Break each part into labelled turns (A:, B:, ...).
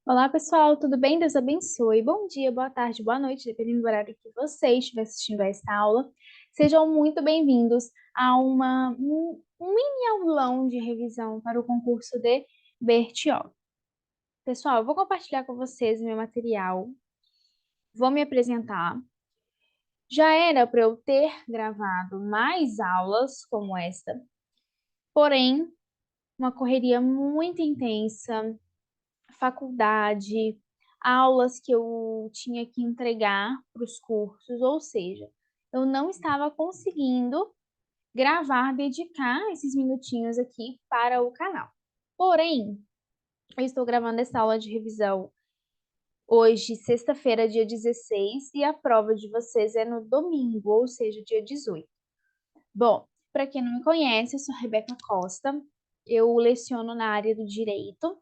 A: Olá, pessoal, tudo bem? Deus abençoe. Bom dia, boa tarde, boa noite, dependendo do horário que você estiver assistindo a esta aula. Sejam muito bem-vindos a um mini aulão de revisão para o concurso de Bertioga. Pessoal, eu vou compartilhar com vocês o meu material, vou me apresentar. Já era para eu ter gravado mais aulas como esta, porém, uma correria muito intensa, faculdade, aulas que eu tinha que entregar para os cursos, ou seja, eu não estava conseguindo gravar, dedicar esses minutinhos aqui para o canal. Porém, eu estou gravando essa aula de revisão hoje, sexta-feira, dia 16, e a prova de vocês é no domingo, ou seja, dia 18. Bom, para quem não me conhece, eu sou Rebeca Costa, eu leciono na área do direito,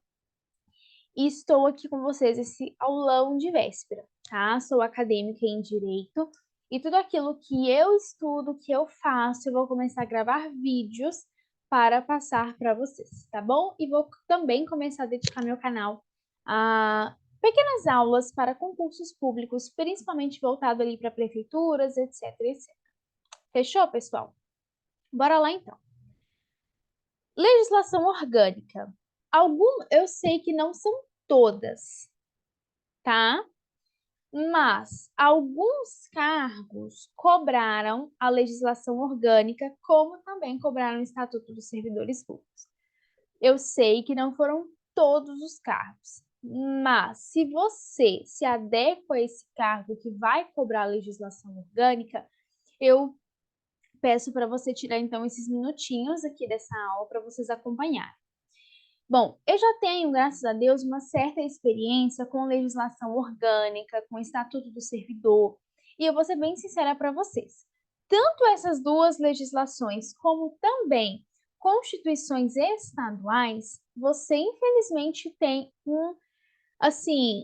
A: e estou aqui com vocês esse aulão de véspera, tá? Sou acadêmica em Direito e tudo aquilo que eu estudo, que eu faço, eu vou começar a gravar vídeos para passar para vocês, tá bom? E vou também começar a dedicar meu canal a pequenas aulas para concursos públicos, principalmente voltado ali para prefeituras, etc, etc. Fechou, pessoal? Bora lá então. Legislação orgânica. Eu sei que não são todas, tá? Mas alguns cargos cobraram a legislação orgânica, como também cobraram o Estatuto dos Servidores Públicos. Eu sei que não foram todos os cargos, mas se você se adequa a esse cargo que vai cobrar a legislação orgânica, eu peço para você tirar então esses minutinhos aqui dessa aula para vocês acompanharem. Bom, eu já tenho, graças a Deus, uma certa experiência com legislação orgânica, com o Estatuto do Servidor, e eu vou ser bem sincera para vocês. Tanto essas duas legislações, como também constituições estaduais, você infelizmente tem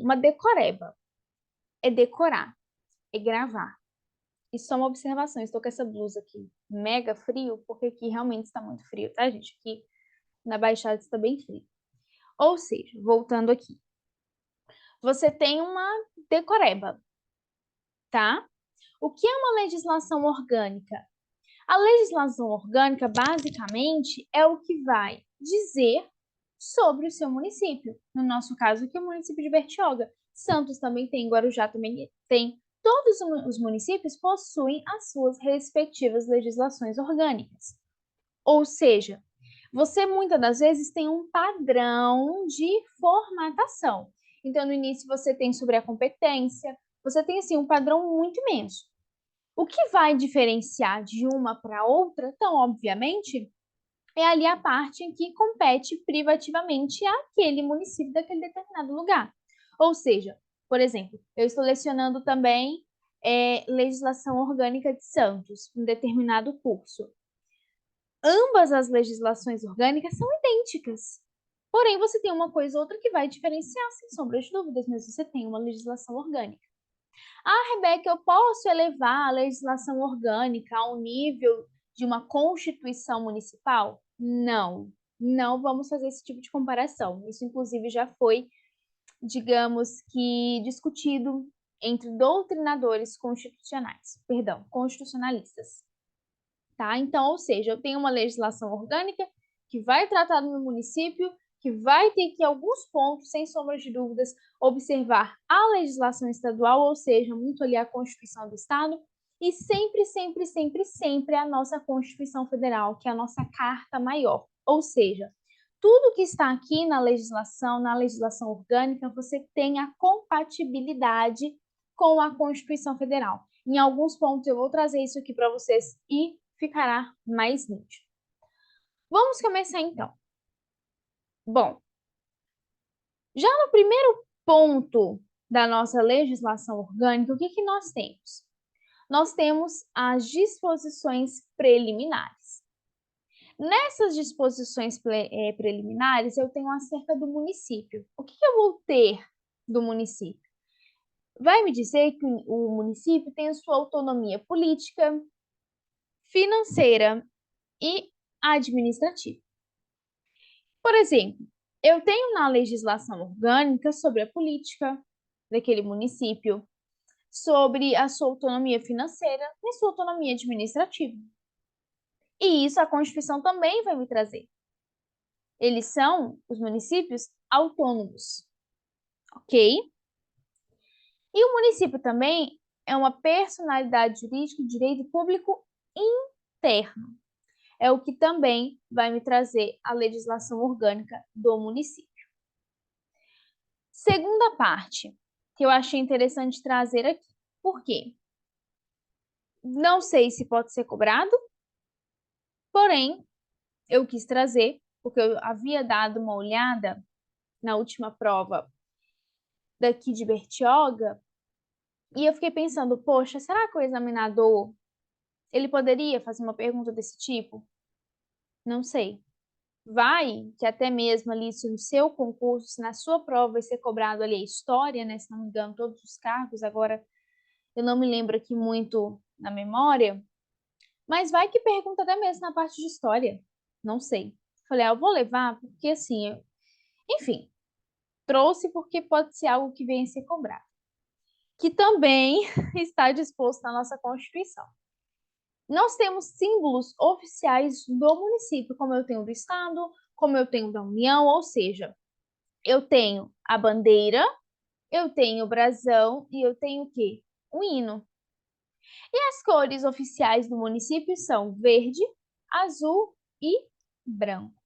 A: uma decoreba. É decorar, é gravar. E só uma observação, estou com essa blusa aqui mega frio, porque aqui realmente está muito frio, tá, gente? Aqui na Baixada está bem frio. Ou seja, voltando aqui, você tem uma decoreba, tá? O que é uma legislação orgânica? A legislação orgânica, basicamente, é o que vai dizer sobre o seu município. No nosso caso aqui, o município de Bertioga. Santos também tem, Guarujá também tem. Todos os municípios possuem as suas respectivas legislações orgânicas. Ou seja, você muitas das vezes tem um padrão de formatação. Então, no início você tem sobre a competência, você tem assim um padrão muito imenso. O que vai diferenciar de uma para outra, então, obviamente, é ali a parte em que compete privativamente àquele município daquele determinado lugar. Ou seja, por exemplo, eu estou lecionando também legislação orgânica de Santos, um determinado curso. Ambas as legislações orgânicas são idênticas. Porém, você tem uma coisa ou outra que vai diferenciar, sem sombra de dúvidas, mas você tem uma legislação orgânica. Ah, Rebeca, eu posso elevar a legislação orgânica ao nível de uma constituição municipal? Não, não vamos fazer esse tipo de comparação. Isso, inclusive, já foi, digamos que, discutido entre doutrinadores constitucionalistas. Tá? Então, ou seja, eu tenho uma legislação orgânica que vai tratar do meu município, que vai ter que, em alguns pontos, sem sombra de dúvidas, observar a legislação estadual, ou seja, muito ali a Constituição do Estado, e sempre, sempre, sempre, sempre a nossa Constituição Federal, que é a nossa Carta Maior. Ou seja, tudo que está aqui na legislação orgânica, você tem a compatibilidade com a Constituição Federal. Em alguns pontos eu vou trazer isso aqui para vocês e ficará mais nítido. Vamos começar então. Bom, já no primeiro ponto da nossa legislação orgânica, o que nós temos? Nós temos as disposições preliminares. Nessas disposições preliminares, eu tenho acerca do município. O que eu vou ter do município? Vai me dizer que o município tem a sua autonomia política, financeira e administrativa. Por exemplo, Eu tenho na legislação orgânica sobre a política daquele município, sobre a sua autonomia financeira e sua autonomia administrativa. E isso a Constituição também vai me trazer. Eles são os municípios autônomos, ok? E o município também é uma personalidade jurídica de direito público interno. É o que também vai me trazer a legislação orgânica do município. Segunda parte, que eu achei interessante trazer aqui. Por quê? Não sei se pode ser cobrado, porém, eu quis trazer, porque eu havia dado uma olhada na última prova daqui de Bertioga, e eu fiquei pensando, poxa, será que o examinador, ele poderia fazer uma pergunta desse tipo? Não sei. Vai que até mesmo ali, se no seu concurso, se na sua prova vai ser cobrado ali a história, né? Se não me engano, todos os cargos, agora eu não me lembro aqui muito na memória, mas vai que pergunta até mesmo na parte de história. Não sei. Falei, eu vou levar, porque assim, enfim, trouxe porque pode ser algo que venha a ser cobrado. Que também está disposto na nossa Constituição. Nós temos símbolos oficiais do município, como eu tenho do Estado, como eu tenho da União, ou seja, eu tenho a bandeira, eu tenho o brasão e eu tenho o quê? O hino. E as cores oficiais do município são verde, azul e branco.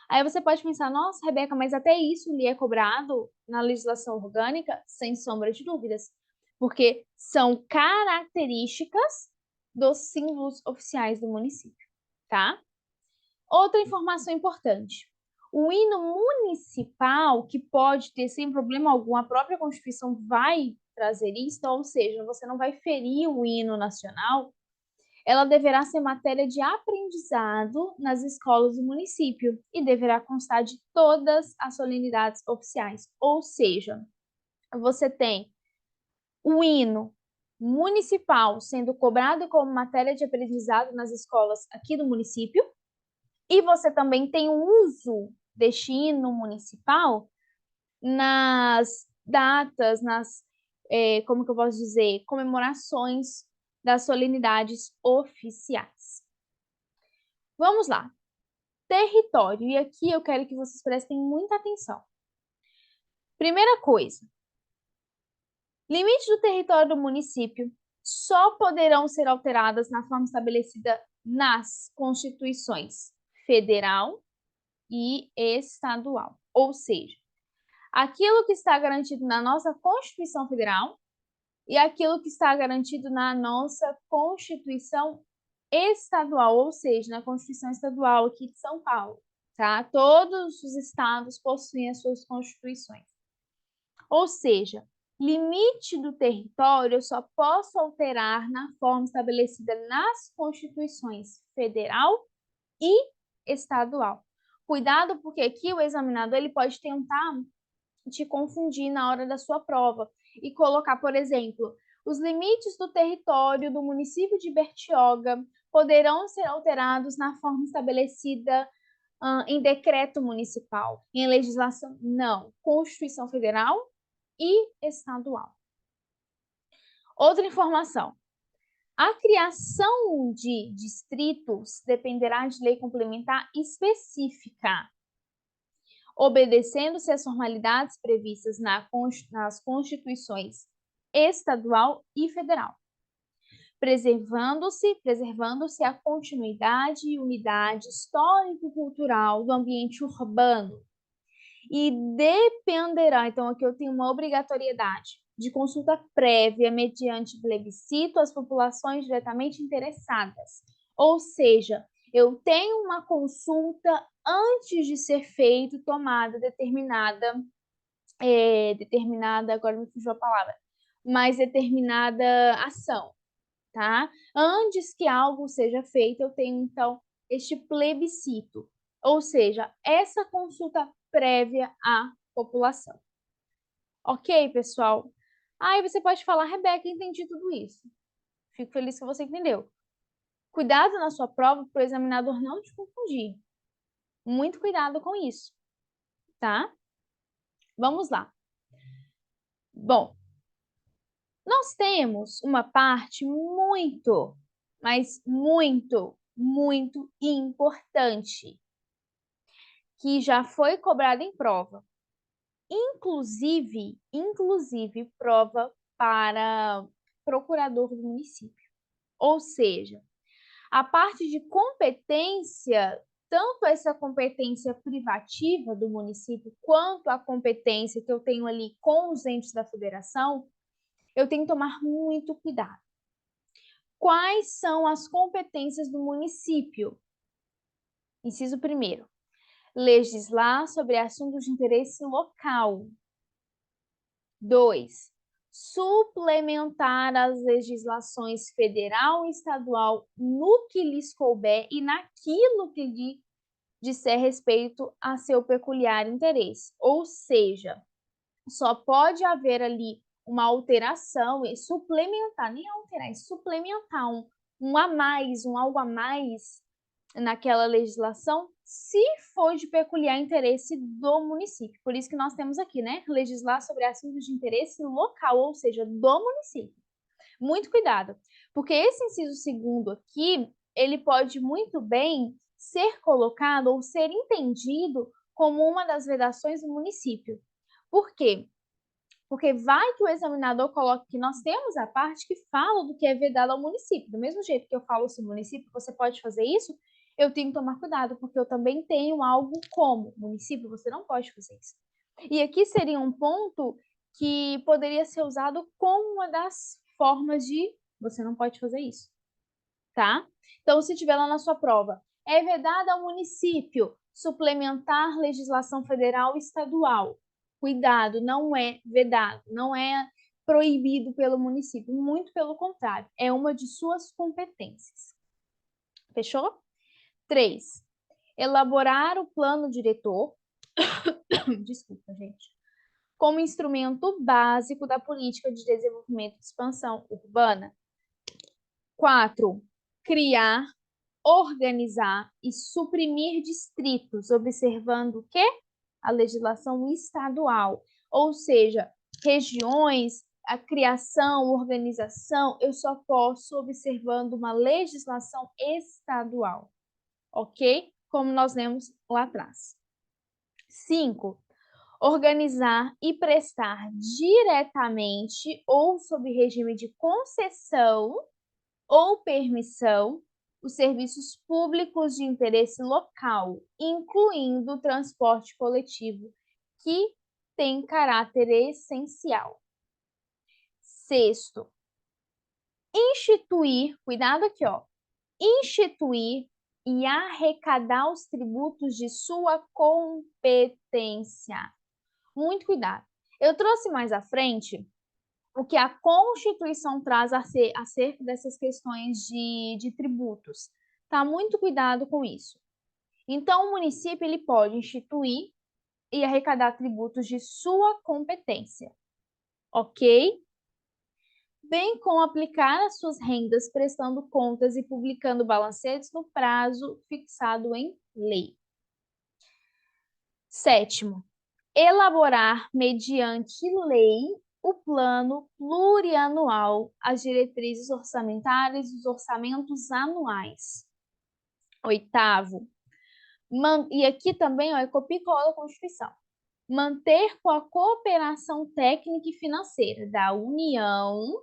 A: Aí você pode pensar, nossa, Rebeca, mas até isso lhe é cobrado na legislação orgânica? Sem sombra de dúvidas, porque são características dos símbolos oficiais do município, tá? Outra informação importante. O hino municipal, que pode ter sem problema algum, a própria Constituição vai trazer isso, ou seja, você não vai ferir o hino nacional, ela deverá ser matéria de aprendizado nas escolas do município e deverá constar de todas as solenidades oficiais. Ou seja, você tem o hino municipal sendo cobrado como matéria de aprendizado nas escolas aqui do município, e você também tem o uso deste hino municipal nas datas, como que eu posso dizer, comemorações das solenidades oficiais. Vamos lá. Território. E aqui eu quero que vocês prestem muita atenção. Primeira coisa. Limites do território do município só poderão ser alteradas na forma estabelecida nas constituições federal e estadual. Ou seja, aquilo que está garantido na nossa Constituição Federal e aquilo que está garantido na nossa Constituição Estadual, ou seja, na Constituição Estadual aqui de São Paulo, tá? Todos os estados possuem as suas constituições. Ou seja, limite do território eu só posso alterar na forma estabelecida nas constituições federal e estadual. Cuidado, porque aqui o examinador ele pode tentar te confundir na hora da sua prova e colocar, por exemplo, os limites do território do município de Bertioga poderão ser alterados na forma estabelecida em decreto municipal, em legislação, não, Constituição Federal e estadual. Outra informação. A criação de distritos dependerá de lei complementar específica, obedecendo-se às formalidades previstas nas constituições estadual e federal, preservando-se a continuidade e unidade histórico-cultural do ambiente urbano. E dependerá, então aqui eu tenho uma obrigatoriedade de consulta prévia mediante plebiscito às populações diretamente interessadas. Ou seja, eu tenho uma consulta antes de ser feito, tomada determinada, agora me fugiu a palavra, mas determinada ação, tá? Antes que algo seja feito, eu tenho, então, este plebiscito, ou seja, essa consulta prévia à população. Ok, pessoal? Aí você pode falar, Rebeca, entendi tudo isso. Fico feliz que você entendeu. Cuidado na sua prova para o examinador não te confundir. Muito cuidado com isso. tá? Vamos lá. Bom, nós temos uma parte muito, mas muito importante que já foi cobrada em prova. Inclusive prova para procurador do município. Ou seja, a parte de competência, tanto essa competência privativa do município, quanto a competência que eu tenho ali com os entes da federação, eu tenho que tomar muito cuidado. Quais são as competências do município? Inciso 1º, legislar sobre assuntos de interesse local. 2, suplementar as legislações federal e estadual no que lhes couber e naquilo que lhe disser respeito a seu peculiar interesse. Ou seja, só pode haver ali uma alteração e suplementar, nem alterar, é suplementar um a mais, um algo a mais naquela legislação, se for de peculiar interesse do município. Por isso que nós temos aqui, né? Legislar sobre assuntos de interesse local, ou seja, do município. Muito cuidado, porque esse inciso 2º aqui, ele pode muito bem ser colocado ou ser entendido como uma das vedações do município. Por quê? Porque vai que o examinador coloca que nós temos a parte que fala do que é vedado ao município. Do mesmo jeito que eu falo se o município, você pode fazer isso, eu tenho que tomar cuidado, porque eu também tenho algo como município, você não pode fazer isso. E aqui seria um ponto que poderia ser usado como uma das formas de você não pode fazer isso, tá? Então, se tiver lá na sua prova, é vedado ao município suplementar legislação federal e estadual. Cuidado, não é vedado, não é proibido pelo município, muito pelo contrário, é uma de suas competências. Fechou? 3, elaborar o plano diretor, desculpa, gente, como instrumento básico da política de desenvolvimento e expansão urbana. 4, criar, organizar e suprimir distritos, observando o quê? A legislação estadual, ou seja, regiões, a criação, organização, eu só posso observando uma legislação estadual, ok? Como nós lemos lá atrás. 5, organizar e prestar diretamente ou sob regime de concessão ou permissão os serviços públicos de interesse local, incluindo o transporte coletivo, que tem caráter essencial. 6, instituir, cuidado aqui, ó, instituir e arrecadar os tributos de sua competência. Muito cuidado. Eu trouxe mais à frente o que a Constituição traz acerca dessas questões de tributos. Tá? Muito cuidado com isso. Então, o município ele pode instituir e arrecadar tributos de sua competência, ok? Bem como aplicar as suas rendas prestando contas e publicando balancetes no prazo fixado em lei. 7, elaborar mediante lei o plano plurianual, as diretrizes orçamentárias e os orçamentos anuais. 8, e aqui também ó, é copia e cola da Constituição. Manter com a cooperação técnica e financeira da União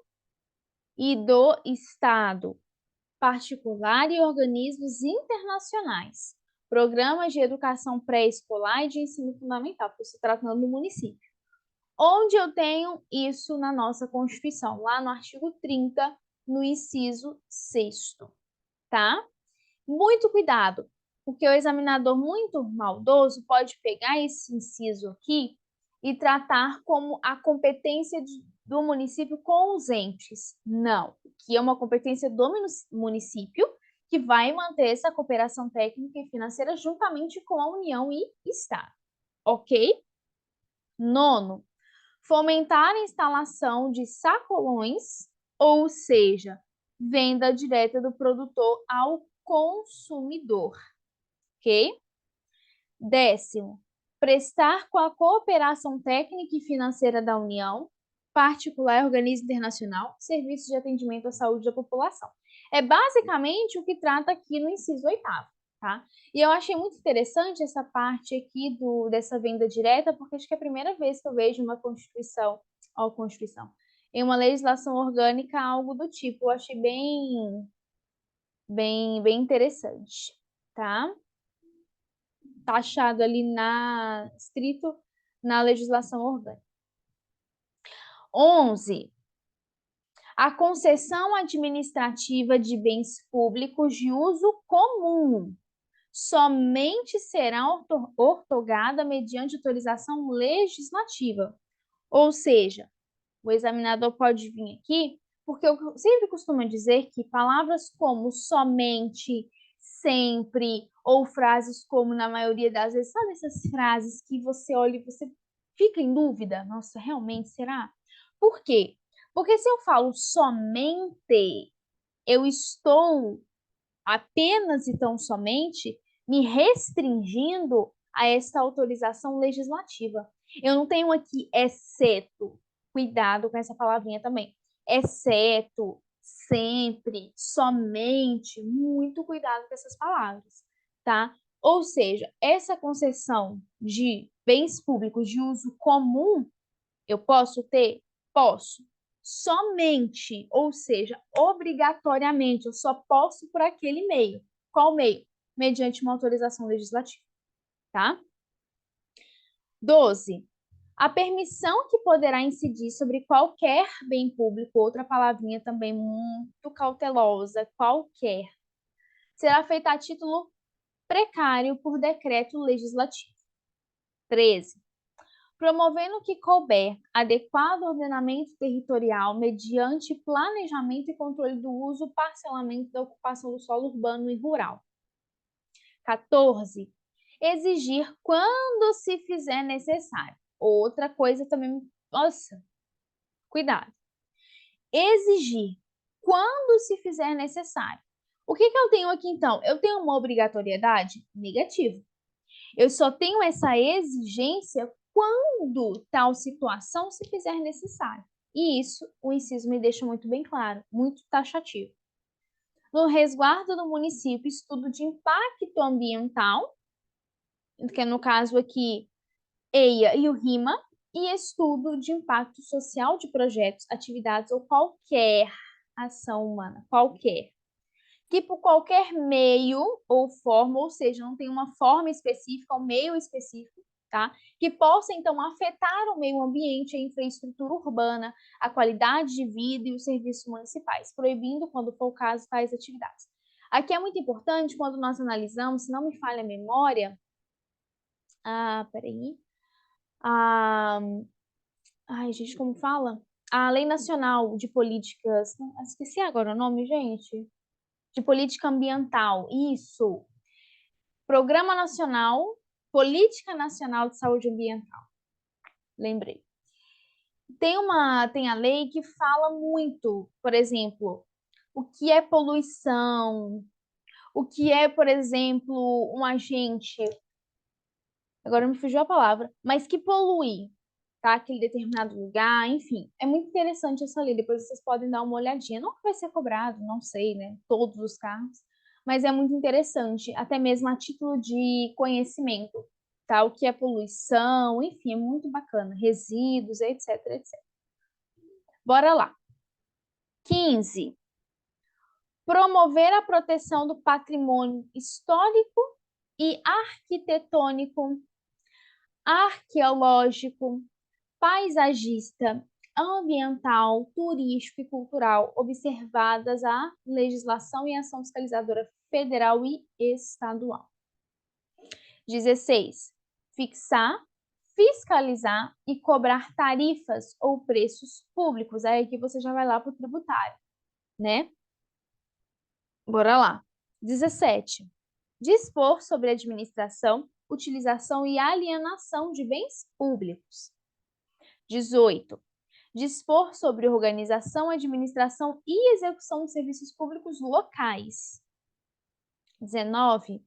A: e do Estado, particular e organismos internacionais, programas de educação pré-escolar e de ensino fundamental, porque se tratando do município. Onde eu tenho isso na nossa Constituição? Lá no artigo 30, no inciso 6º, tá? Muito cuidado, porque o examinador muito maldoso pode pegar esse inciso aqui e tratar como a competência do município com os entes. Não, que é uma competência do município que vai manter essa cooperação técnica e financeira juntamente com a União e Estado, ok? 9, fomentar a instalação de sacolões, ou seja, venda direta do produtor ao consumidor, ok? 10, prestar com a cooperação técnica e financeira da União, particular, organismo internacional, serviços de atendimento à saúde da população. É basicamente o que trata aqui no inciso 8º, tá? E eu achei muito interessante essa parte aqui dessa venda direta, porque acho que é a primeira vez que eu vejo uma Constituição, em uma legislação orgânica, algo do tipo. Eu achei bem interessante, tá? Taxado ali estrito na legislação orgânica. 11. A concessão administrativa de bens públicos de uso comum somente será outorgada mediante autorização legislativa. Ou seja, o examinador pode vir aqui, porque eu sempre costumo dizer que palavras como somente, sempre, ou frases como na maioria das vezes, sabe essas frases que você olha e você fica em dúvida? Nossa, realmente será? Por quê? Porque se eu falo somente, eu estou apenas e tão somente me restringindo a esta autorização legislativa. Eu não tenho aqui exceto, cuidado com essa palavrinha também, exceto, sempre, somente, muito cuidado com essas palavras, tá? Ou seja, essa concessão de bens públicos de uso comum, eu posso ter? Posso. Somente, ou seja, obrigatoriamente, eu só posso por aquele meio. Qual meio? Mediante uma autorização legislativa, tá? 12. A permissão que poderá incidir sobre qualquer bem público, outra palavrinha também muito cautelosa, qualquer, será feita a título precário por decreto legislativo. 13. Promovendo que couber adequado ordenamento territorial mediante planejamento e controle do uso, parcelamento da ocupação do solo urbano e rural. 14. Exigir quando se fizer necessário. Outra coisa também, nossa, cuidado. Exigir quando se fizer necessário. O que eu tenho aqui então? Eu tenho uma obrigatoriedade? Negativo. Eu só tenho essa exigência quando tal situação se fizer necessário. E isso o inciso me deixa muito bem claro, muito taxativo. No resguardo do município, estudo de impacto ambiental, que no caso aqui EIA e o RIMA, e estudo de impacto social de projetos, atividades ou qualquer ação humana, qualquer. Que por qualquer meio ou forma, ou seja, não tem uma forma específica, um meio específico, tá? Que possa, então, afetar o meio ambiente, a infraestrutura urbana, a qualidade de vida e os serviços municipais, proibindo, quando for o caso, tais atividades. Aqui é muito importante, quando nós analisamos, se não me falha a memória, peraí, ai, gente, como fala? A Lei Nacional de Políticas, esqueci agora o nome, gente, de Política Ambiental, isso, Programa Nacional, Política Nacional de Saúde Ambiental, lembrei. Tem a lei que fala muito, por exemplo, o que é poluição, o que é, por exemplo, um agente, agora me fugiu a palavra, mas que polui, tá? Aquele determinado lugar, enfim. É muito interessante essa lei, depois vocês podem dar uma olhadinha. Não que vai ser cobrado, não sei, né? Todos os carros, mas é muito interessante, até mesmo a título de conhecimento, tá? O que é poluição, enfim, é muito bacana. Resíduos, etc, etc. Bora lá. 15. Promover a proteção do patrimônio histórico e arquitetônico, arqueológico, paisagista, ambiental, turístico e cultural, observadas a legislação e ação fiscalizadora federal e estadual. 16. Fixar, fiscalizar e cobrar tarifas ou preços públicos. Aí aqui você já vai lá para o tributário, né? Bora lá. 17. Dispor sobre a administração, utilização e alienação de bens públicos. 18. Dispor sobre organização, administração e execução de serviços públicos locais. 19.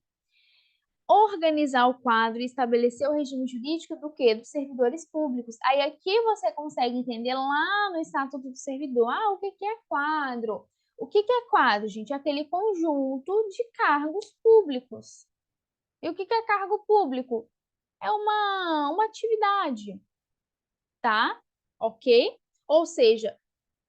A: organizar o quadro e estabelecer o regime jurídico do quê? Dos servidores públicos. Aí aqui você consegue entender lá no Estatuto do Servidor, o que é quadro? O que é quadro, gente? É aquele conjunto de cargos públicos. E o que é cargo público? É uma atividade, tá? Ok? Ou seja,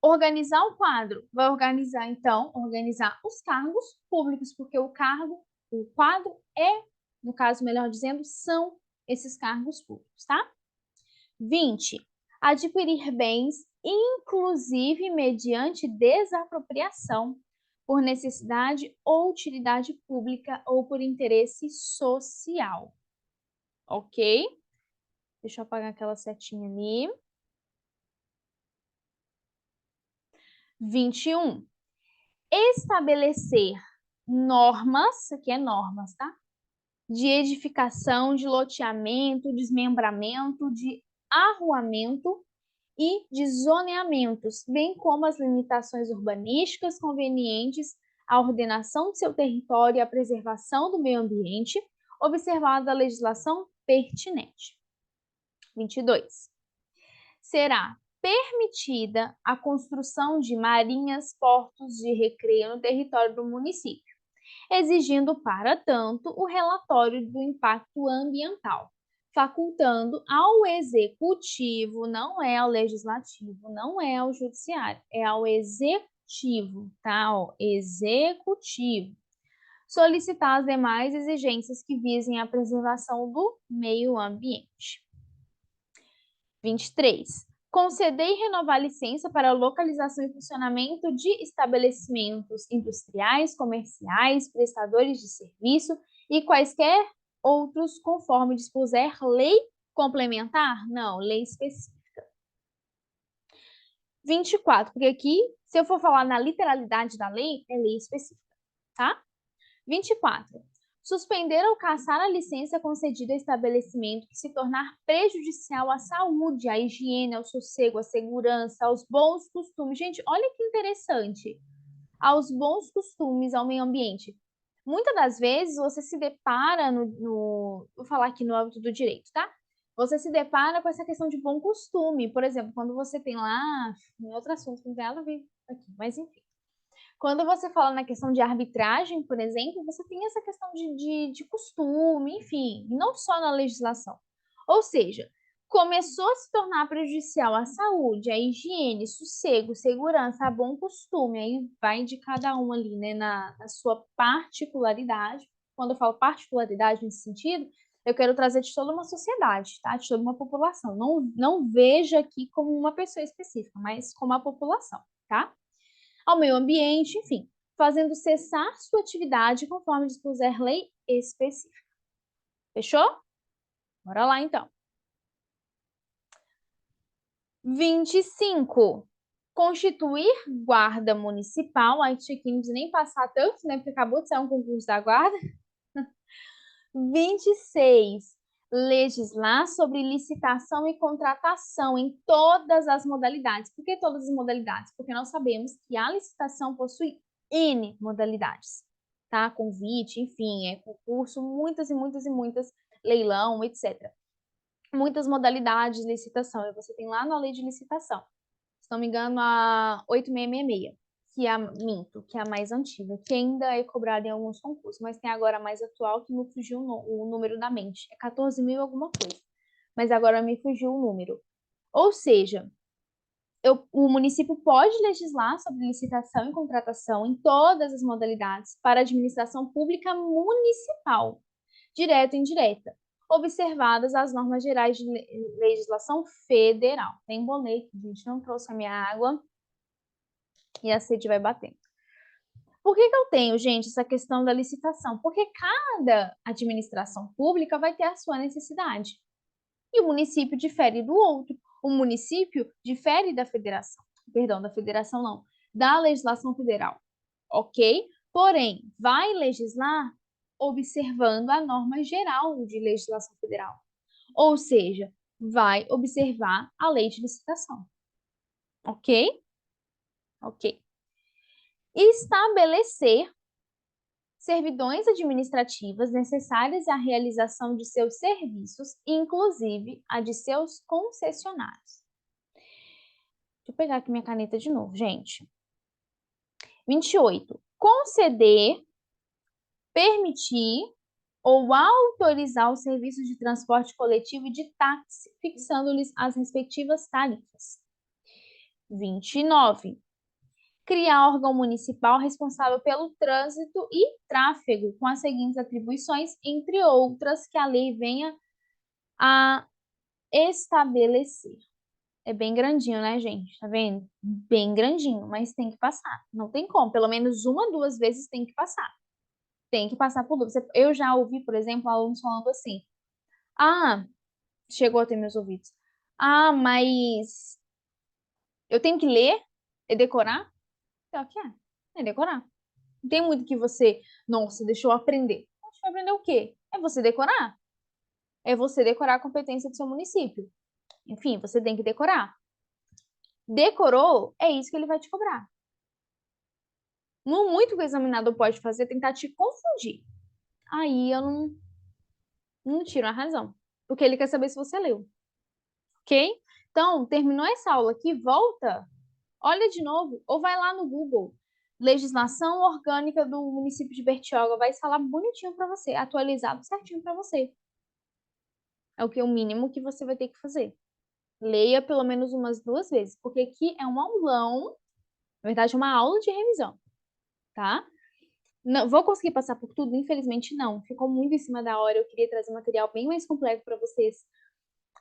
A: organizar o quadro vai organizar, então, organizar os cargos públicos, porque o quadro é, no caso, melhor dizendo, são esses cargos públicos, tá? 20. Adquirir bens, inclusive mediante desapropriação, por necessidade ou utilidade pública ou por interesse social. Ok? Deixa eu apagar aquela setinha ali. 21. Estabelecer normas, aqui é normas, tá? De edificação, de loteamento, desmembramento, de arruamento e de zoneamentos, bem como as limitações urbanísticas convenientes à ordenação de seu território e à preservação do meio ambiente, observada a legislação pertinente. 22. Será permitida a construção de marinhas, portos de recreio no território do município, exigindo, para tanto, o relatório do impacto ambiental, facultando ao executivo, não é ao legislativo, não é ao judiciário, é ao executivo, tá? Executivo. Solicitar as demais exigências que visem a preservação do meio ambiente. 23. Conceder e renovar licença para a localização e funcionamento de estabelecimentos industriais, comerciais, prestadores de serviço e quaisquer outros, conforme dispuser lei complementar? Não, lei específica. 24, porque aqui, se eu for falar na literalidade da lei, é lei específica, tá? 24. Suspender ou cassar a licença concedida ao estabelecimento que se tornar prejudicial à saúde, à higiene, ao sossego, à segurança, aos bons costumes. Gente, olha que interessante. Aos bons costumes, ao meio ambiente. Muitas das vezes você se depara vou falar aqui no âmbito do direito, tá? Você se depara com essa questão de bom costume. Por exemplo, quando você tem lá, em outro assunto que não tem nada a ver aqui, mas enfim. Quando você fala na questão de arbitragem, por exemplo, você tem essa questão de costume, enfim, não só na legislação. Ou seja, começou a se tornar prejudicial à saúde, à higiene, sossego, segurança, a bom costume, aí vai de cada um ali, né, na sua particularidade. Quando eu falo particularidade nesse sentido, eu quero trazer de toda uma sociedade, tá? De toda uma população. Não veja aqui como uma pessoa específica, mas como a população, tá? Ao meio ambiente, enfim, fazendo cessar sua atividade conforme dispuser lei específica. Fechou? Bora lá, então. 25. Constituir guarda municipal. Aí tinha que nem passar tanto, né? Porque acabou de sair um concurso da guarda. 26. Legislar sobre licitação e contratação em todas as modalidades. Por que todas as modalidades? Porque nós sabemos que a licitação possui N modalidades, tá? Convite, enfim, concurso, muitas e muitas e muitas, leilão, etc. Muitas modalidades de licitação, e você tem lá na lei de licitação. Se não me engano, a 8666, que é a mais antiga, que ainda é cobrada em alguns concursos, mas tem agora a mais atual, que me fugiu o número da mente. É 14 mil alguma coisa, mas agora me fugiu o número. Ou seja, o município pode legislar sobre licitação e contratação em todas as modalidades para administração pública municipal, direta e indireta, observadas as normas gerais de legislação federal. Tem boleto, gente, não trouxe a minha água e a sede vai batendo. Por que eu tenho, gente, essa questão da licitação? Porque cada administração pública vai ter a sua necessidade. E o município difere do outro. O município difere da federação. Perdão, da federação não. Da legislação federal. Ok? Porém, vai legislar observando a norma geral de legislação federal. Ou seja, vai observar a lei de licitação. Ok? Ok. Estabelecer servidões administrativas necessárias à realização de seus serviços, inclusive a de seus concessionários. Deixa eu pegar aqui minha caneta de novo, gente. 28. Conceder, permitir ou autorizar os serviços de transporte coletivo e de táxi, fixando-lhes as respectivas tarifas. 29. Criar órgão municipal responsável pelo trânsito e tráfego, com as seguintes atribuições, entre outras, que a lei venha a estabelecer. É bem grandinho, né, gente? Tá vendo? Bem grandinho, mas tem que passar. Não tem como. Pelo menos uma, duas vezes tem que passar. Tem que passar por dúvida. Eu já ouvi, por exemplo, alunos falando assim: ah, chegou até meus ouvidos. Ah, mas eu tenho que ler e decorar? É o que é. É decorar. Não tem muito que você, nossa, deixou eu aprender. Você vai aprender o quê? É você decorar. É você decorar a competência do seu município. Enfim, você tem que decorar. Decorou, é isso que ele vai te cobrar. No muito que o examinador pode fazer é tentar te confundir. Aí eu não tiro a razão. Porque ele quer saber se você leu. Ok? Então, terminou essa aula aqui, volta, olha de novo, ou vai lá no Google. Legislação orgânica do município de Bertioga. Vai instalar bonitinho para você, atualizado certinho para você. É o que é o mínimo que você vai ter que fazer. Leia pelo menos umas 2 vezes, porque aqui é um aulão, na verdade, uma aula de revisão, tá? Não, vou conseguir passar por tudo? Infelizmente, não. Ficou muito em cima da hora. Eu queria trazer um material bem mais completo para vocês.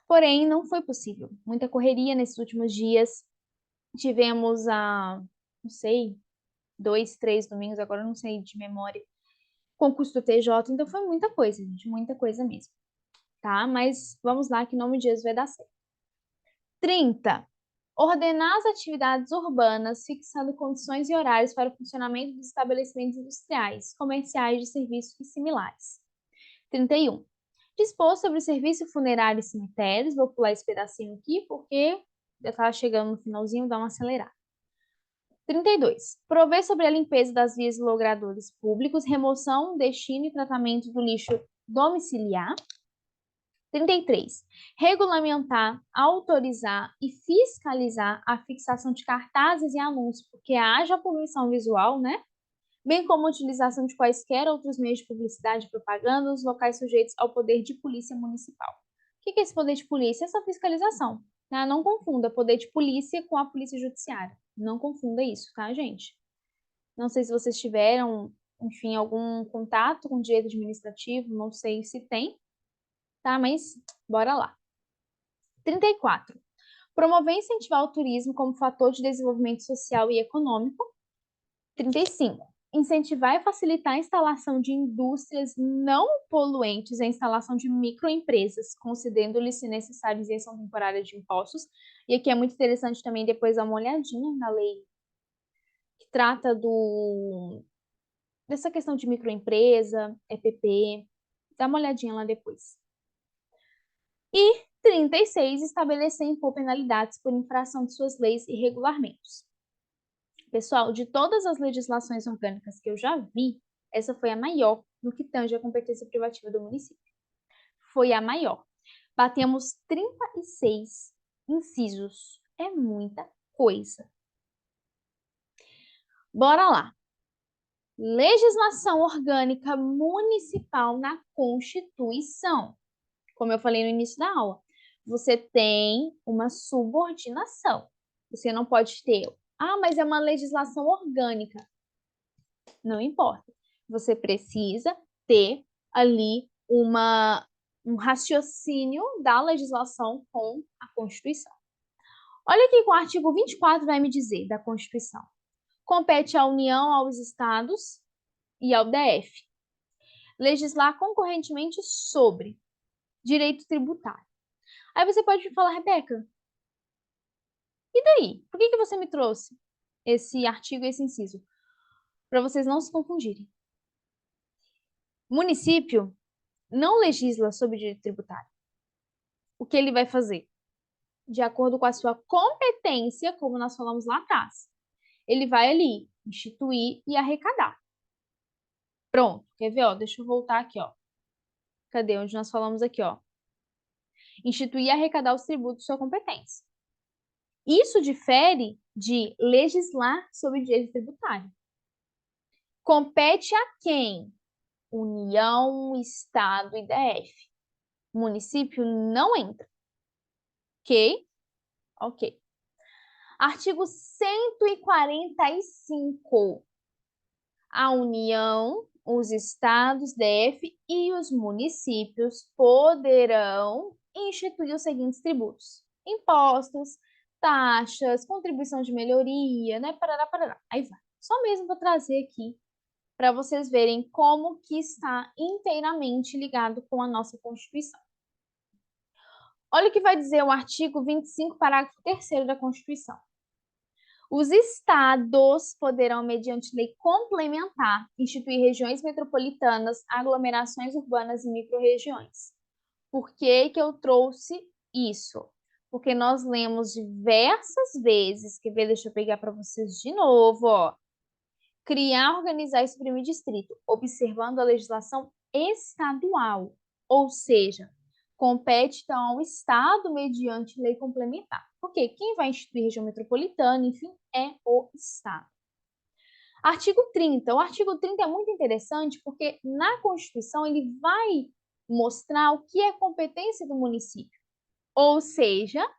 A: Porém, não foi possível. Muita correria nesses últimos dias. Tivemos não sei, 2, 3 domingos, agora eu não sei de memória, concurso do TJ. Então, foi muita coisa, gente. Muita coisa mesmo. Tá? Mas vamos lá, que em nome de Jesus vai dar certo. 30. Ordenar as atividades urbanas, fixando condições e horários para o funcionamento dos estabelecimentos industriais, comerciais, de serviços e similares. 31. Dispor sobre o serviço funerário e cemitérios. Vou pular esse pedacinho aqui, porque já estava chegando no finalzinho, dá uma acelerada. 32. Prover sobre a limpeza das vias e logradouros públicos, remoção, destino e tratamento do lixo domiciliar. 33. Regulamentar, autorizar e fiscalizar a fixação de cartazes e anúncios, porque haja poluição visual, né? Bem como a utilização de quaisquer outros meios de publicidade e propaganda nos locais sujeitos ao poder de polícia municipal. O que é esse poder de polícia? Essa fiscalização. Tá? Não confunda poder de polícia com a polícia judiciária. Não confunda isso, tá, gente? Não sei se vocês tiveram, enfim, algum contato com o direito administrativo, não sei se tem, tá? Mas bora lá. 34. Promover e incentivar o turismo como fator de desenvolvimento social e econômico. 35. Incentivar e facilitar a instalação de indústrias não poluentes, a instalação de microempresas, concedendo-lhes, se necessário, isenção temporária de impostos. E aqui é muito interessante também depois dar uma olhadinha na lei que trata dessa questão de microempresa, EPP. Dá uma olhadinha lá depois. E 36. Estabelecer e impor penalidades por infração de suas leis e regulamentos. Pessoal, de todas as legislações orgânicas que eu já vi, essa foi a maior no que tange a competência privativa do município. Foi a maior. Batemos 36 incisos. É muita coisa. Bora lá. Legislação orgânica municipal na Constituição. Como eu falei no início da aula, você tem uma subordinação. Você não pode ter, mas é uma legislação orgânica. Não importa. Você precisa ter ali um raciocínio da legislação com a Constituição. Olha aqui que o artigo 24 vai me dizer da Constituição. Compete à União, aos Estados e ao DF legislar concorrentemente sobre direito tributário. Aí você pode me falar, Rebeca, e daí? Por que você me trouxe esse artigo e esse inciso? Para vocês não se confundirem. Município não legisla sobre direito tributário. O que ele vai fazer? De acordo com a sua competência, como nós falamos lá atrás. Ele vai ali instituir e arrecadar. Pronto, quer ver, ó? Deixa eu voltar aqui, ó. Cadê? Onde nós falamos aqui, ó. Instituir e arrecadar os tributos de sua competência. Isso difere de legislar sobre direito tributário. Compete a quem? União, Estado e DF. Município não entra. Ok? Ok. Artigo 145. A União, os estados, DF e os municípios poderão instituir os seguintes tributos: impostos, taxas, contribuição de melhoria, né? Parará, parará. Aí vai. Só mesmo para trazer aqui para vocês verem como que está inteiramente ligado com a nossa Constituição. Olha o que vai dizer o artigo 25, parágrafo 3º da Constituição. Os estados poderão, mediante lei complementar, instituir regiões metropolitanas, aglomerações urbanas e microrregiões. Por que que eu trouxe isso? Porque nós lemos diversas vezes, quer ver? Deixa eu pegar para vocês de novo, ó. Criar, organizar e suprimir distrito, observando a legislação estadual, ou seja, compete então ao Estado mediante lei complementar. Porque quem vai instituir região metropolitana, enfim, é o Estado. Artigo 30. O artigo 30 é muito interessante porque na Constituição ele vai mostrar o que é competência do município. Ou seja,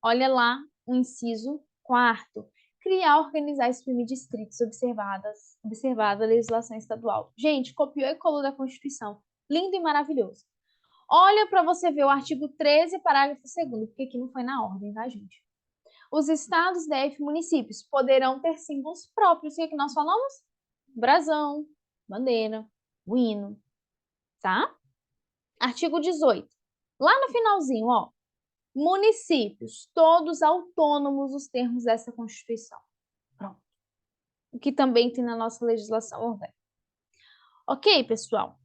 A: olha lá o inciso 4º. Criar, organizar e suprimir distritos observada a legislação estadual. Gente, copiou e colou da Constituição. Lindo e maravilhoso. Olha para você ver o artigo 13, parágrafo 2º, porque aqui não foi na ordem, tá, gente? Os estados, DF e municípios poderão ter símbolos próprios. O que é que nós falamos? Brasão, bandeira, o hino, tá? Artigo 18. Lá no finalzinho, ó. Municípios, todos autônomos os termos dessa Constituição. Pronto. O que também tem na nossa legislação orgânica. Ok, pessoal?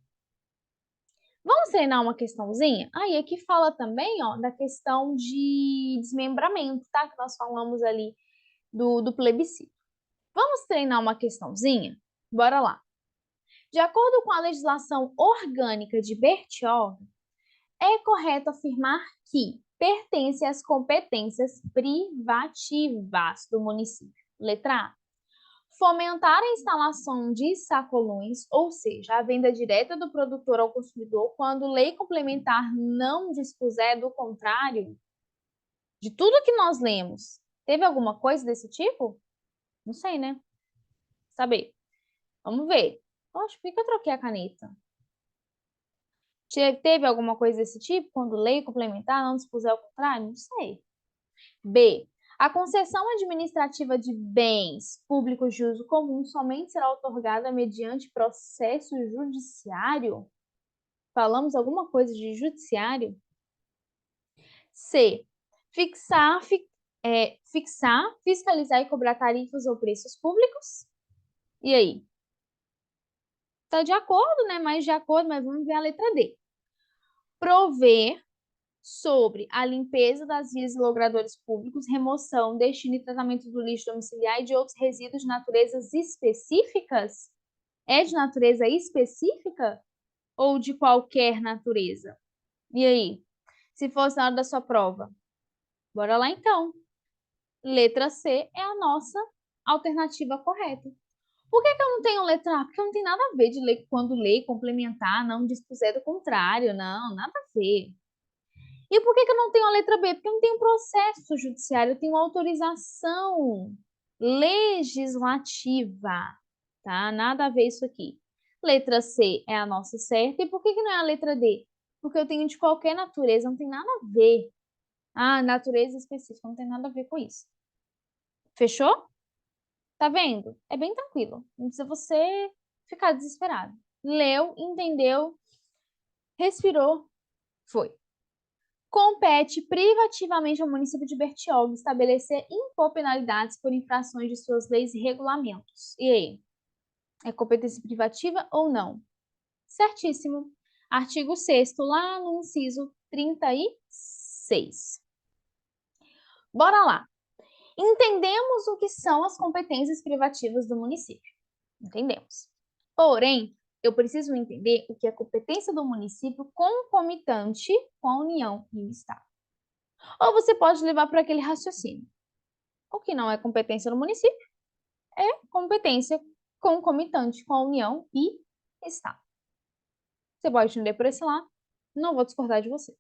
A: Vamos treinar uma questãozinha? Aí aqui fala também, ó, da questão de desmembramento, tá? Que nós falamos ali do plebiscito. Vamos treinar uma questãozinha? Bora lá. De acordo com a legislação orgânica de Bertioga, é correto afirmar que pertence às competências privativas do município. Letra A. Fomentar a instalação de sacolões, ou seja, a venda direta do produtor ao consumidor, quando lei complementar não dispuser do contrário. De tudo que nós lemos, teve alguma coisa desse tipo? Não sei, né? Saber. Vamos ver. Poxa, por que eu troquei a caneta? Teve alguma coisa desse tipo? Quando lei complementar não dispuser o contrário? Não sei. B. A concessão administrativa de bens públicos de uso comum somente será outorgada mediante processo judiciário? Falamos alguma coisa de judiciário? C. Fixar, fiscalizar e cobrar tarifas ou preços públicos? E aí? Tá de acordo, né? Mais de acordo, mas vamos ver a letra D. Prover sobre a limpeza das vias e logradouros públicos, remoção, destino e tratamento do lixo domiciliar e de outros resíduos de naturezas específicas? É de natureza específica ou de qualquer natureza? E aí? Se fosse na hora da sua prova? Bora lá então. Letra C é a nossa alternativa correta. Por que que eu não tenho letra A? Porque não tem nada a ver de lei, quando lei complementar não dispuser do contrário, não, nada a ver. E por que que eu não tenho a letra B? Porque eu não tenho processo judiciário, eu tenho autorização legislativa, tá? Nada a ver isso aqui. Letra C é a nossa certa. E por que que não é a letra D? Porque eu tenho de qualquer natureza, não tem nada a ver. Ah, natureza específica, não tem nada a ver com isso. Fechou? Tá vendo? É bem tranquilo. Não precisa você ficar desesperado. Leu, entendeu, respirou, foi. Compete privativamente ao município de Bertioga estabelecer impopenalidades por infrações de suas leis e regulamentos. E aí? É competência privativa ou não? Certíssimo. Artigo 6º, lá no inciso 36. Bora lá. Entendemos o que são as competências privativas do município. Entendemos. Porém, eu preciso entender o que é competência do município concomitante com a União e o Estado. Ou você pode levar para aquele raciocínio. O que não é competência do município é competência concomitante com a União e Estado. Você pode entender por esse lado, não vou discordar de você.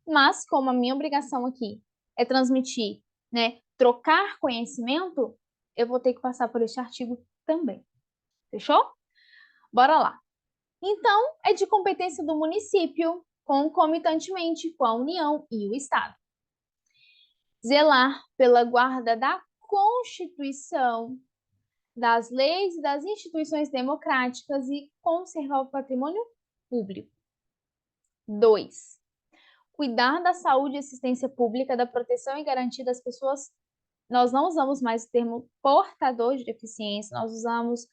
A: Mas, como a minha obrigação aqui é transmitir, né, trocar conhecimento, eu vou ter que passar por este artigo também. Fechou? Bora lá. Então, é de competência do município, concomitantemente com a União e o Estado. Zelar pela guarda da Constituição, das leis e das instituições democráticas e conservar o patrimônio público. 2. Cuidar da saúde e assistência pública, da proteção e garantia das pessoas. Nós não usamos mais o termo portador de deficiência, nós usamos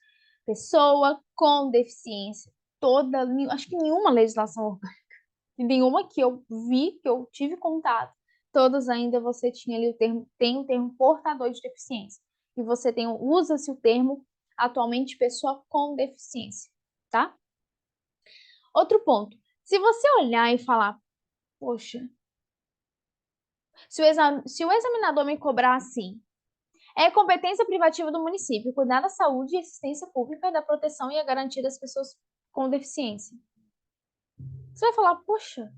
A: pessoa com deficiência. Acho que nenhuma legislação orgânica, nenhuma que eu vi, que eu tive contato, todas ainda você tinha ali tem o termo portador de deficiência. E você usa-se o termo atualmente pessoa com deficiência, tá? Outro ponto, se você olhar e falar, poxa, se o examinador me cobrar assim, é competência privativa do município cuidar da saúde e assistência pública, da proteção e a garantia das pessoas com deficiência. Você vai falar, poxa,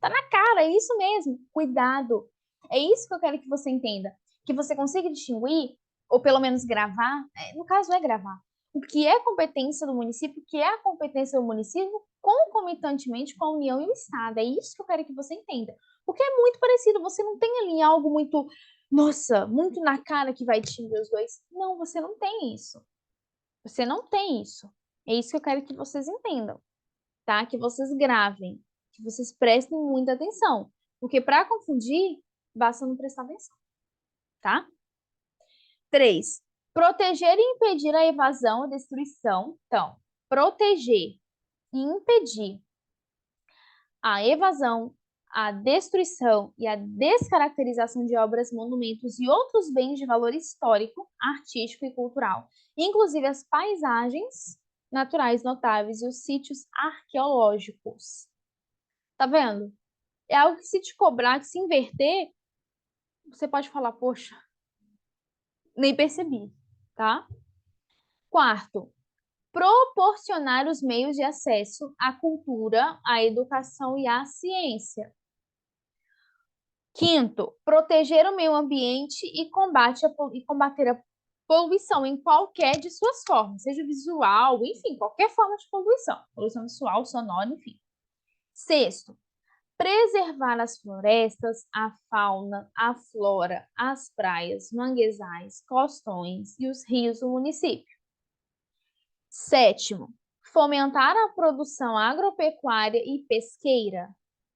A: tá na cara, é isso mesmo, cuidado. É isso que eu quero que você entenda, que você consiga distinguir, ou pelo menos gravar, no caso é gravar, o que é competência do município, o que é a competência do município concomitantemente com a União e o Estado. É isso que eu quero que você entenda. Porque é muito parecido, você não tem ali algo muito, nossa, muito na cara que vai distinguir os dois. Não, você não tem isso. Você não tem isso. É isso que eu quero que vocês entendam, tá? Que vocês gravem, que vocês prestem muita atenção. Porque para confundir, basta não prestar atenção, tá? 3. Proteger e impedir a evasão e destruição. Então, proteger e impedir a evasão, a destruição e a descaracterização de obras, monumentos e outros bens de valor histórico, artístico e cultural, inclusive as paisagens naturais notáveis e os sítios arqueológicos. Tá vendo? É algo que se te cobrar, que se inverter, você pode falar, poxa, nem percebi, tá? 4. Proporcionar os meios de acesso à cultura, à educação e à ciência. 5. Proteger o meio ambiente e combater a poluição em qualquer de suas formas, seja visual, enfim, qualquer forma de poluição. Poluição visual, sonora, enfim. 6. Preservar as florestas, a fauna, a flora, as praias, manguezais, costões e os rios do município. 7. Fomentar a produção agropecuária e pesqueira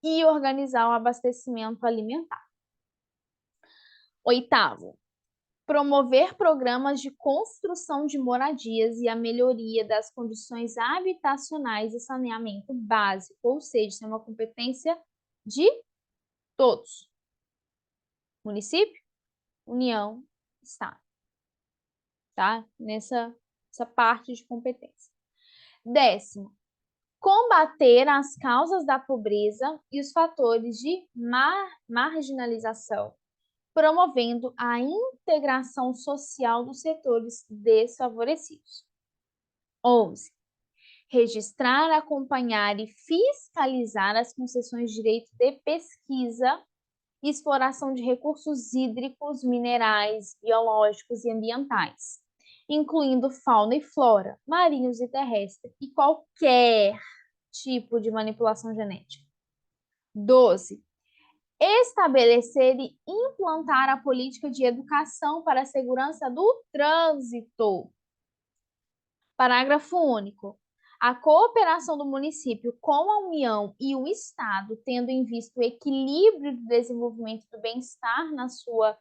A: e organizar o abastecimento alimentar. 8. Promover programas de construção de moradias e a melhoria das condições habitacionais e saneamento básico, ou seja, isso é uma competência de todos. Município, União, Estado. Tá? Nessa parte de competência. 10. Combater as causas da pobreza e os fatores de marginalização, promovendo a integração social dos setores desfavorecidos. 11. Registrar, acompanhar e fiscalizar as concessões de direito de pesquisa e exploração de recursos hídricos, minerais, biológicos e ambientais, incluindo fauna e flora, marinhos e terrestres, e qualquer tipo de manipulação genética. 12. Estabelecer e implantar a política de educação para a segurança do trânsito. Parágrafo único. A cooperação do município com a União e o Estado, tendo em vista o equilíbrio do desenvolvimento do bem-estar na sua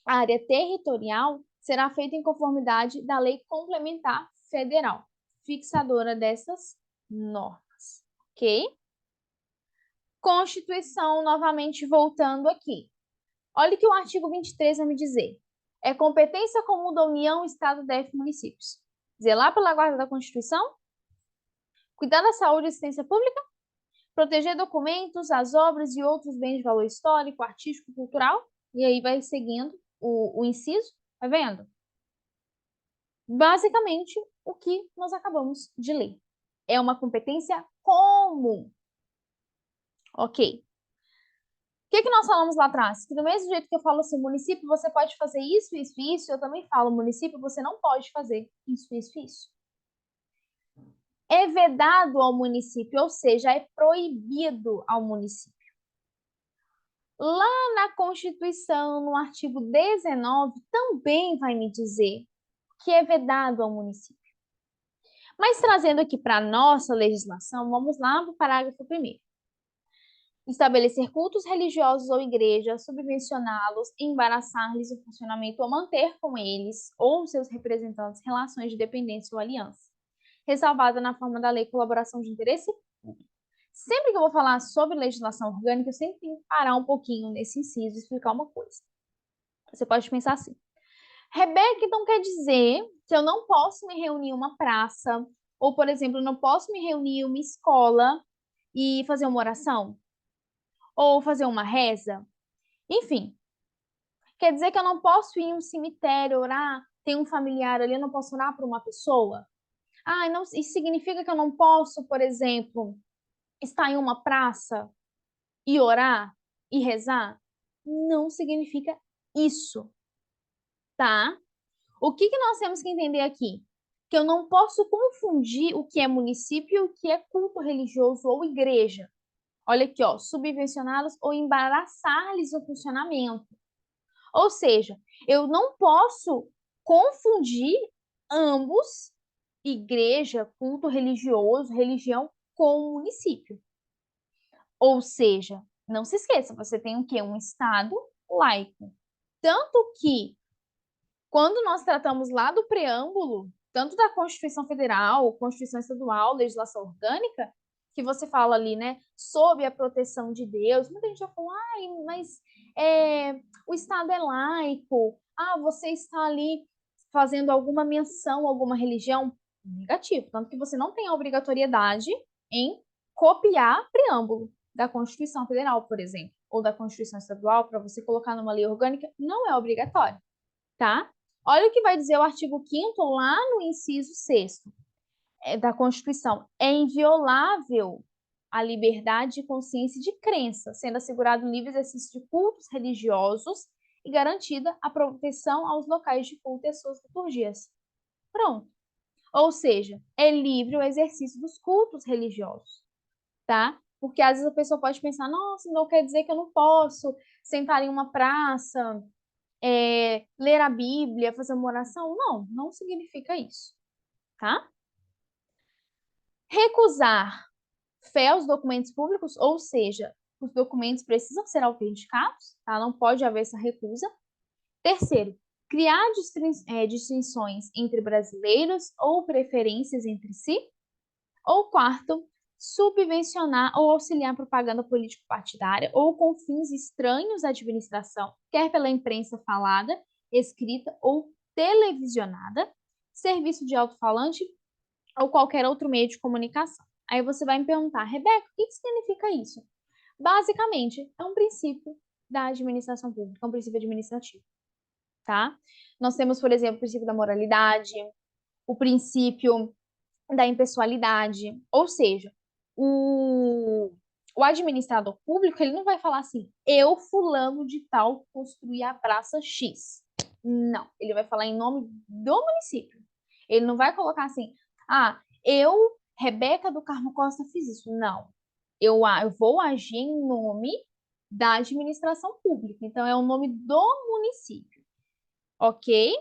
A: área territorial, será feita em conformidade da Lei Complementar Federal, fixadora dessas normas. Ok? Constituição, novamente voltando aqui. Olha o que o artigo 23 vai me dizer. É competência comum da União, Estado, DF e municípios. Zelar pela guarda da Constituição, Cuidar da saúde e assistência pública, proteger documentos, as obras e outros bens de valor histórico, artístico, cultural, e aí vai seguindo o inciso, tá vendo? Basicamente, o que nós acabamos de ler. É uma competência comum. Ok. O que nós falamos lá atrás? Que do mesmo jeito que eu falo assim, município, você pode fazer isso, isso, isso, eu também falo, município, você não pode fazer isso, isso, isso. É vedado ao município, ou seja, é proibido ao município. Lá na Constituição, no artigo 19, também vai me dizer que é vedado ao município. Mas trazendo aqui para a nossa legislação, vamos lá para o parágrafo 1º. Estabelecer cultos religiosos ou igrejas, subvencioná-los, embaraçar-lhes o funcionamento ou manter com eles ou seus representantes relações de dependência ou aliança, ressalvada na forma da lei colaboração de interesse público. Sempre que eu vou falar sobre legislação orgânica, eu sempre tenho que parar um pouquinho nesse inciso e explicar uma coisa. Você pode pensar assim: Rebeca, então quer dizer que eu não posso me reunir em uma praça, ou, por exemplo, eu não posso me reunir em uma escola e fazer uma oração? Ou fazer uma reza? Enfim, quer dizer que eu não posso ir em um cemitério orar, tem um familiar ali, eu não posso orar por uma pessoa? Ah, não, isso significa que eu não posso, por exemplo, estar em uma praça e orar e rezar? Não significa isso, tá? O que nós temos que entender aqui? Que eu não posso confundir o que é município e o que é culto religioso ou igreja. Olha aqui, ó, subvencioná-los ou embaraçar-lhes o funcionamento. Ou seja, eu não posso confundir ambos, igreja, culto religioso, religião, com município. Ou seja, não se esqueça, você tem o quê? Um Estado laico. Tanto que, quando nós tratamos lá do preâmbulo, tanto da Constituição Federal, Constituição Estadual, legislação orgânica, que você fala ali, né, sob a proteção de Deus, muita gente já fala, ai, mas o Estado é laico, você está ali fazendo alguma menção, alguma religião? Negativo, tanto que você não tem a obrigatoriedade em copiar preâmbulo da Constituição Federal, por exemplo, ou da Constituição Estadual, para você colocar numa lei orgânica, não é obrigatório, tá? Olha o que vai dizer o artigo 5º lá no inciso 6º da Constituição. É inviolável a liberdade de consciência e de crença, sendo assegurado o livre exercício de cultos religiosos e garantida a proteção aos locais de culto e às suas liturgias. Pronto. Ou seja, é livre o exercício dos cultos religiosos, tá? Porque às vezes a pessoa pode pensar, nossa, não quer dizer que eu não posso sentar em uma praça, ler a Bíblia, fazer uma oração? Não, não significa isso, tá? Recusar fé aos documentos públicos, ou seja, os documentos precisam ser autenticados, tá? Não pode haver essa recusa. Terceiro, criar distinções entre brasileiros ou preferências entre si. Ou quarto, subvencionar ou auxiliar propaganda político-partidária ou com fins estranhos à administração, quer pela imprensa falada, escrita ou televisionada, serviço de alto-falante ou qualquer outro meio de comunicação. Aí você vai me perguntar, Rebeca, o que significa isso? Basicamente, é um princípio da administração pública, é um princípio administrativo, tá? Nós temos, por exemplo, o princípio da moralidade, o princípio da impessoalidade, ou seja, o administrador público, ele não vai falar assim, eu, fulano de tal, construí a praça X. Não, ele vai falar em nome do município. Ele não vai colocar assim, eu, Rebeca do Carmo Costa, fiz isso. Não, eu vou agir em nome da administração pública. Então, é o nome do município, ok?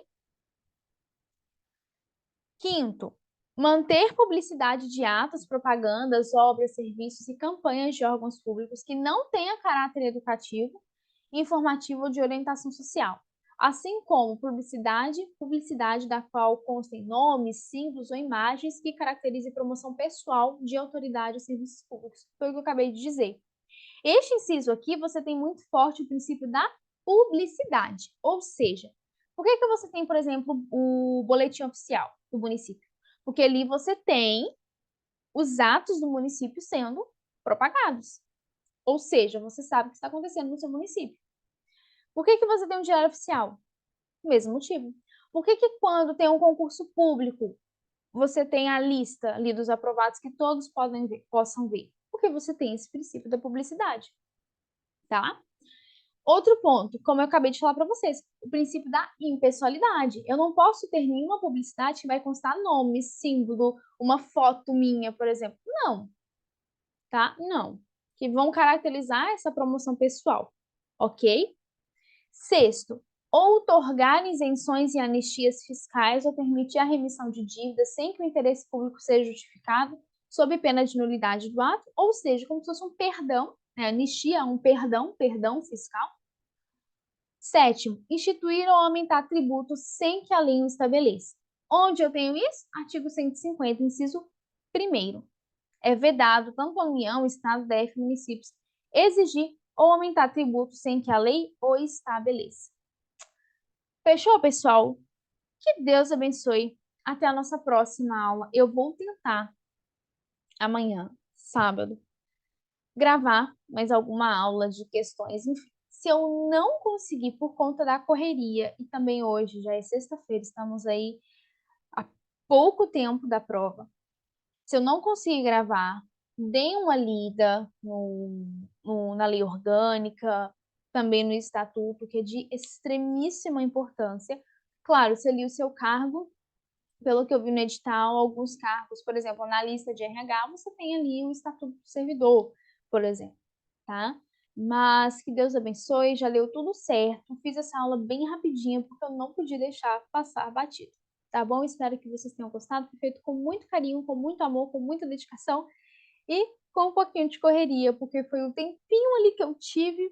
A: Quinto, manter publicidade de atos, propagandas, obras, serviços e campanhas de órgãos públicos que não tenha caráter educativo, informativo ou de orientação social, assim como publicidade da qual constem nomes, símbolos ou imagens que caracterize promoção pessoal de autoridade ou serviços públicos. Foi o que eu acabei de dizer. Este inciso aqui, você tem muito forte o princípio da publicidade, ou seja, por que você tem, por exemplo, o boletim oficial do município? Porque ali você tem os atos do município sendo propagados. Ou seja, você sabe o que está acontecendo no seu município. Por que você tem um diário oficial? Mesmo motivo. Por que quando tem um concurso público, você tem a lista ali dos aprovados que todos possam ver? Porque você tem esse princípio da publicidade, tá? Outro ponto, como eu acabei de falar para vocês, o princípio da impessoalidade. Eu não posso ter nenhuma publicidade que vai constar nome, símbolo, uma foto minha, por exemplo. Não, tá? Não. Que vão caracterizar essa promoção pessoal, ok? Sexto, outorgar isenções e anistias fiscais ou permitir a remissão de dívidas sem que o interesse público seja justificado, sob pena de nulidade do ato, ou seja, como se fosse um perdão, né? Anistia é um perdão fiscal. Sétimo, instituir ou aumentar tributos sem que a lei o estabeleça. Onde eu tenho isso? Artigo 150, inciso 1º. É vedado tanto a União, Estado, DF, municípios exigir ou aumentar tributos sem que a lei o estabeleça. Fechou, pessoal? Que Deus abençoe. Até a nossa próxima aula. Eu vou tentar amanhã, sábado, gravar mais alguma aula de questões. Enfim, se eu não conseguir por conta da correria, e também hoje, já é sexta-feira, estamos aí há pouco tempo da prova. Se eu não conseguir gravar, dê uma lida na lei orgânica, também no estatuto, que é de extremíssima importância. Claro, se ali o seu cargo, pelo que eu vi no edital, alguns cargos, por exemplo, na lista de RH, você tem ali o estatuto do servidor, por exemplo, tá? Mas que Deus abençoe, já deu tudo certo. Fiz essa aula bem rapidinha, porque eu não podia deixar passar batido, tá bom? Espero que vocês tenham gostado. Foi feito com muito carinho, com muito amor, com muita dedicação e com um pouquinho de correria, porque foi o tempinho ali que eu tive,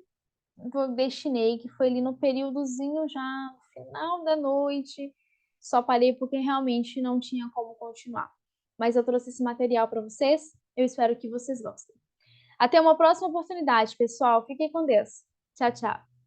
A: que eu destinei, que foi ali no períodozinho já, no final da noite. Só parei porque realmente não tinha como continuar. Mas eu trouxe esse material para vocês, eu espero que vocês gostem. Até uma próxima oportunidade, pessoal. Fiquem com Deus. Tchau, tchau.